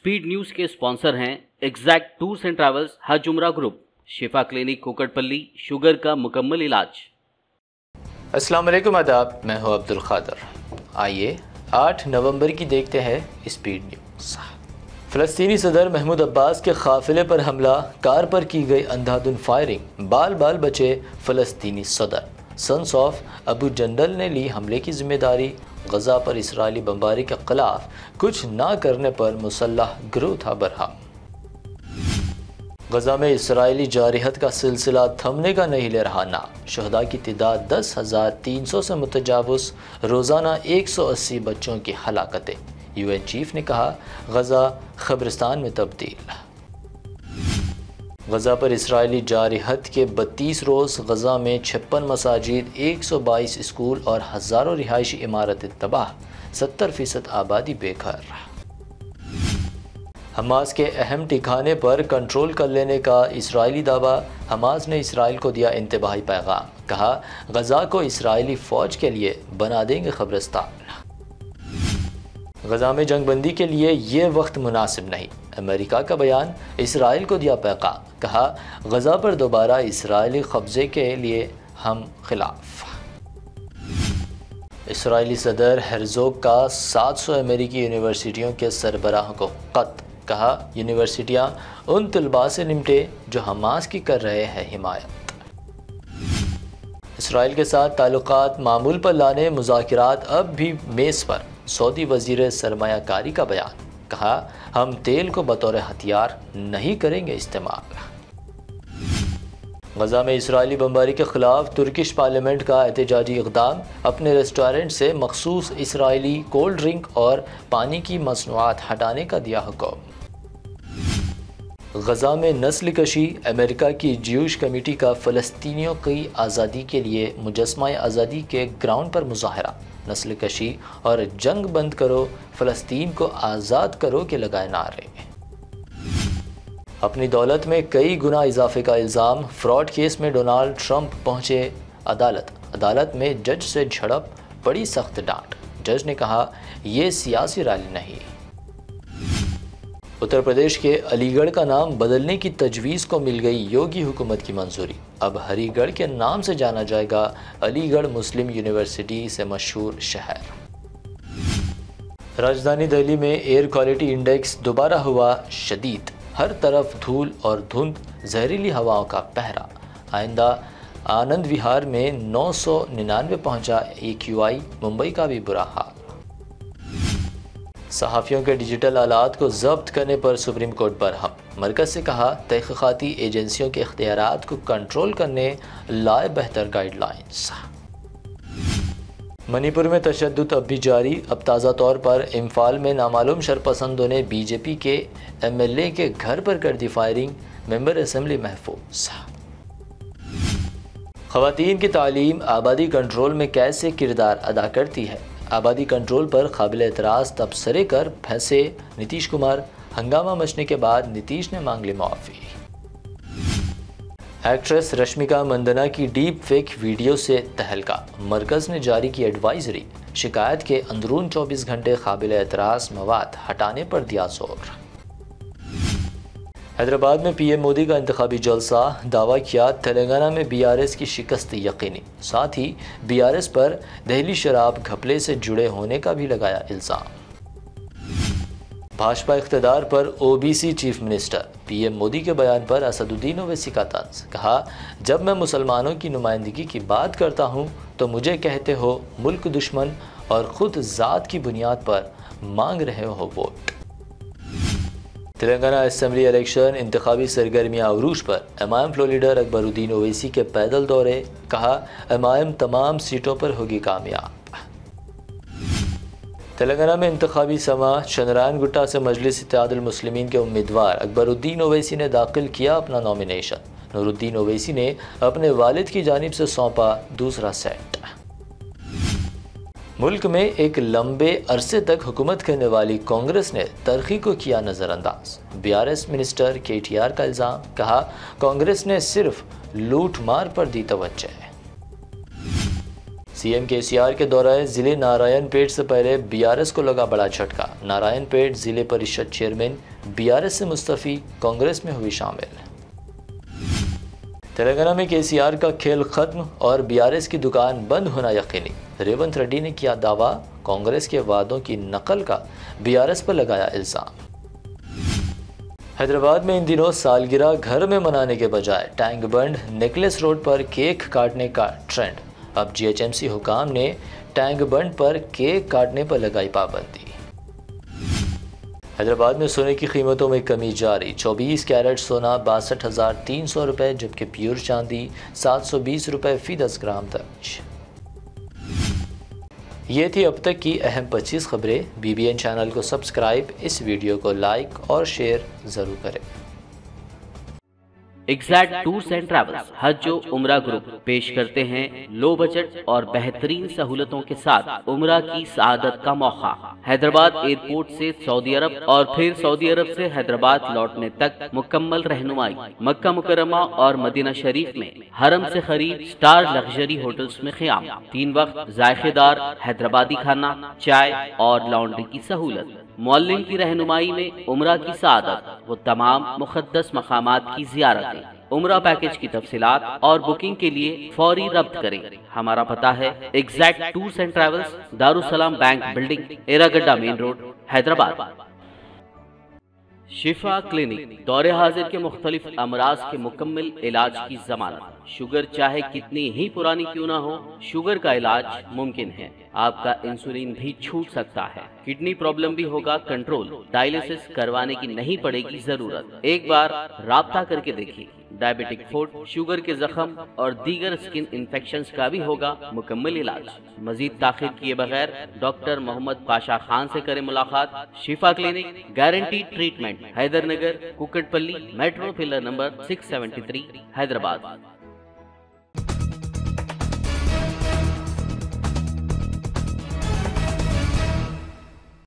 Speed news के sponsor हैं exact tours and travels, हज उम्रा ग्रुप, शिफा क्लिनिक कुकटपल्ली, शुगर का मुकम्मल इलाज। अस्सलाम वालेकुम, आदाब, मैं हूं अब्दुल खादर। आइए 8 नवंबर की देखते हैं स्पीड न्यूज़। फ़लस्तीनी सदर महमूद अब्बास के काफ़िले पर हमला, कार पर की गई अंधाधुन फायरिंग, बाल बाल बचे फ़लस्तीनी सदर। सन्स ऑफ अबू जंडल ने ली हमले की जिम्मेदारी। गज़ा पर इसराइली बमबारी के ख़िलाफ़ कुछ ना करने पर मुसल्लह गिरोह था बरहम। गज़ा में इसराइली जारहत का सिलसिला थमने का नहीं ले रहा नाम। शहदा की तादाद 10,300 से मुतजावज़, रोज़ाना 180 बच्चों की हलाकतें। UN चीफ ने कहा गज़ा ख़ब्रिस्तान में तब्दील। गज़ा पर इसराइली जारहत के 32 रोज़, गज़ा में 56 मसाजिद, 122 स्कूल और हज़ारों रिहायशी इमारतें तबाह, 70% आबादी बेघर। हमास के अहम ठिकाने पर कंट्रोल कर लेने का इसराइली दावा। हमास ने इसराइल को दिया इंतबाही पैगाम, कहा गज़ा को इसराइली फ़ौज के लिए बना देंगे ख़ब्रिस्तान। गज़ा में जंगबंदी के लिए ये वक्त मुनासिब नहीं, अमेरिका का बयान। इसराइल को दिया पैगाम, कहा गज़ा पर दोबारा इसराइली कब्ज़े के लिए हम खिलाफ। इसराइली सदर हेर्ज़ोग का 700 अमेरिकी यूनिवर्सिटियों के सरबराह को ख़त, कहा यूनिवर्सिटियाँ उन तलबा से निपटे जो हमास की कर रहे हैं हिमायत। इसराइल के साथ ताल्लुकात मामूल पर लाने मुज़ाकिरात अब भी मेज़ पर। सऊदी वज़ीर सरमायाकारी का बयान, कहा हम तेल को बतौर हथियार नहीं करेंगे इस्तेमाल। गज़ा में इसराइली बमबारी के ख़िलाफ़ तुर्किश पार्लियामेंट का एहतजाजी इक़दाम। अपने रेस्टोरेंट से मखसूस इसराइली कोल्ड ड्रिंक और पानी की मसनूआत हटाने का दिया हुक्म। गज़ा में नस्ल कशी, अमेरिका की ज्यूश कमेटी का फ़लस्तीनियों की आज़ादी के लिए मुजस्मा आज़ादी के ग्राउंड पर मुज़ाहरा। नस्ल कशी और जंग बंद करो, फ़लस्तीन को आज़ाद करो के लगाए नारे। अपनी दौलत में कई गुना इजाफे का इल्ज़ाम, फ्रॉड केस में डोनाल्ड ट्रंप पहुंचे अदालत में जज से झड़प, बड़ी सख्त डांट। जज ने कहा ये सियासी रैली नहीं। उत्तर प्रदेश के अलीगढ़ का नाम बदलने की तजवीज़ को मिल गई योगी हुकूमत की मंजूरी। अब हरिगढ़ के नाम से जाना जाएगा अलीगढ़ मुस्लिम यूनिवर्सिटी से मशहूर शहर। राजधानी दिल्ली में एयर क्वालिटी इंडेक्स दोबारा हुआ शदीद, हर तरफ धूल और धुंध, जहरीली हवाओं का पहरा। आइंदा आनंद विहार में 999 पहुंचा AQI, मुंबई का भी बुरा हाल। सहाफ़ियों के डिजिटल आलात को ज़ब्त करने पर सुप्रीम कोर्ट बरहम। मरकज़ से कहा तहक़ीक़ाती एजेंसियों के इख्तियारात को कंट्रोल करने लाए बेहतर गाइडलाइंस। मणिपुर में तशद्दुद अब भी जारी। अब ताज़ा तौर पर इम्फाल में नामालूम शरपसंदों ने BJP के MLA के घर पर कर दी फायरिंग, मेंबर असम्बली महफूज। ख़वातीन की तालीम आबादी कंट्रोल में कैसे किरदार अदा करती है? आबादी कंट्रोल पर काबिल एतराज़ तबसरे कर फंसे नीतीश कुमार। हंगामा मचने के बाद नीतीश ने मांग ली माफ़ी। एक्ट्रेस रश्मिका मंदना की डीप फेक वीडियो से तहलका, मरकज़ ने जारी की एडवाइजरी। शिकायत के अंदरून 24 घंटे काबिल एतराज़ मवाद हटाने पर दिया जोर। हैदराबाद में PM मोदी का इंतखाबी जलसा, दावा किया तेलंगाना में BRS की शिकस्त यकीनी। साथ ही BRS पर दहली शराब घपले से जुड़े होने का भी लगाया इल्ज़ाम। भाजपा इख्तिदार पर OBC chief minister, PM Modi के बयान पर असदुद्दीन ओवैसी का तंज, कहा जब मैं मुसलमानों की नुमाइंदगी की बात करता हूँ तो मुझे कहते हो मुल्क दुश्मन और ख़ुद ज़ात की बुनियाद पर मांग रहे हो वोट। तेलंगाना असम्बली इलेक्शन इंतखाबी सरगर्मियाँ अरूज पर। MIM floor leader Akbaruddin Owaisi के पैदल दौरे, कहा MIM तमाम सीटों पर होगी कामयाब। तेलंगाना में इंतखाबी समा, चंद्रायन गुट्टा से मजलिस इत्तेहादुल मुस्लिमीन के उम्मीदवार अकबरुद्दीन ओवैसी ने दाखिल किया अपना नॉमिनेशन। नूरुद्दीन ओवैसी ने अपने वालिद की जानिब से सौंपा दूसरा सेट। मुल्क में एक लंबे अरसे तक हुकूमत करने वाली कांग्रेस ने तरक्की को किया नज़रअंदाज। BRS मिनिस्टर KTR का इल्ज़ाम, कहा कांग्रेस ने सिर्फ लूट मार पर दी तवज्जो। سی ایم KCR کے دورہ ضلع نارائن پیٹ سے پہلے BRS کو لگا بڑا جھٹکا۔ نارائن پیٹ ضلع پریشد چیئرمین BRS سے مستعفی، کانگریس میں ہوئی شامل۔ تلنگانہ میں KCR کا کھیل ختم اور BRS کی دکان بند ہونا یقینی۔ ریونت ریڈی نے کیا دعویٰ، کانگریس کے وعدوں کی نقل کا BRS پر لگایا الزام۔ حیدرآباد میں ان دنوں سالگرہ گھر میں منانے کے بجائے ٹینک بنڈ نیکلس روڈ پر کیک کاٹنے کا ٹرینڈ۔ اب GHMC حکام نے ٹینک بنڈ پر کیک کاٹنے پر لگائی پابندی۔ حیدرآباد میں سونے کی قیمتوں میں کمی جاری، 24 کیرٹ سونا 62,300 روپے جبکہ پیور چاندی 720 روپے فی 10 گرام درج۔ یہ تھی اب تک کی اہم 25 خبریں۔ BBN چینل کو سبسکرائب، اس ویڈیو کو لائک اور شیئر ضرور کریں۔ ایگزیکٹ ٹورز اینڈ ٹریولز حج و عمرہ گروپ پیش کرتے ہیں لو بجٹ اور بہترین سہولتوں کے ساتھ عمرہ کی سعادت کا موقع۔ حیدرآباد ایئرپورٹ سے سعودی عرب اور پھر سعودی عرب سے حیدرآباد لوٹنے تک مکمل رہنمائی۔ مکہ مکرمہ اور مدینہ شریف میں حرم سے قریب سٹار لگژری ہوٹلز میں قیام، 3 وقت ذائقے دار حیدرآبادی کھانا، چائے اور لانڈری کی سہولت۔ معلم کی رہنمائی میں عمرہ کی سعادت، وہ تمام مقدس مقامات کی زیارتیں۔ عمرہ پیکج کی تفصیلات اور بکنگ کے لیے فوری رابطہ کریں۔ ہمارا پتہ ہے exact tours and travels, Darussalam bank building, Erragadda main road, Hyderabad. Shifa clinic دور حاضر کے مختلف امراض کے مکمل علاج کی ضمانت۔ شوگر چاہے کتنی ہی پرانی کیوں نہ ہو، شوگر کا علاج ممکن ہے۔ آپ کا انسولین بھی چھوٹ سکتا ہے، کڈنی پرابلم بھی ہوگا کنٹرول، ڈائلیسس کروانے کی نہیں پڑے گی ضرورت۔ ایک بار رابطہ کر کے دیکھیں۔ ڈائبیٹک فوڈ، شوگر کے زخم اور دیگر اسکن انفیکشنز کا بھی ہوگا مکمل علاج۔ مزید تاخیر کیے بغیر ڈاکٹر محمد پاشا خان سے کریں ملاقات۔ Shifa clinic, guaranteed treatment, Hyder Nagar, Kukatpally, metro pillar number 673، Hyderabad.